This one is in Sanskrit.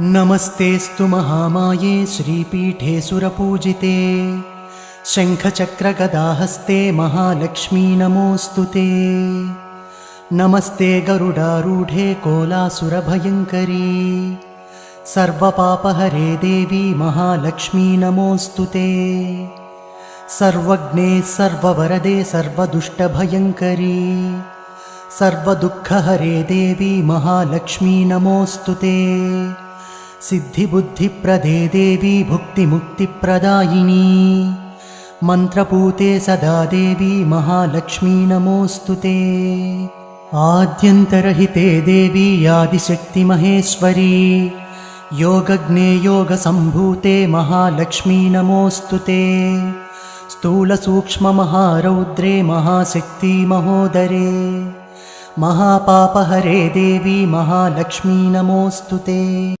नमस्तेऽस्तु महामाये श्रीपीठे सुरपूजिते शङ्खचक्रगदाहस्ते महालक्ष्मी नमोऽस्तु ते। नमस्ते गरुडारूढे कोलासुरभयङ्करी सर्वपापहरे देवी महालक्ष्मी नमोऽस्तु ते। सर्वज्ञे सर्ववरदे सर्वदुष्टभयङ्करी सर्वदुःखहरे देवी महालक्ष्मी नमोऽस्तु ते। सिद्धिबुद्धिप्रदे देवी भुक्तिमुक्तिप्रदायिनी मन्त्रपूते सदा देवी महालक्ष्मी नमोऽस्तु ते। आद्यन्तरहिते देवी आदिशक्तिमहेश्वरी योगज्ञे योगसम्भूते महालक्ष्मी नमोऽस्तु ते। स्थूलसूक्ष्ममहारौद्रे महाशक्ति महोदरे महापापहरे देवी महालक्ष्मी नमोऽस्तु ते।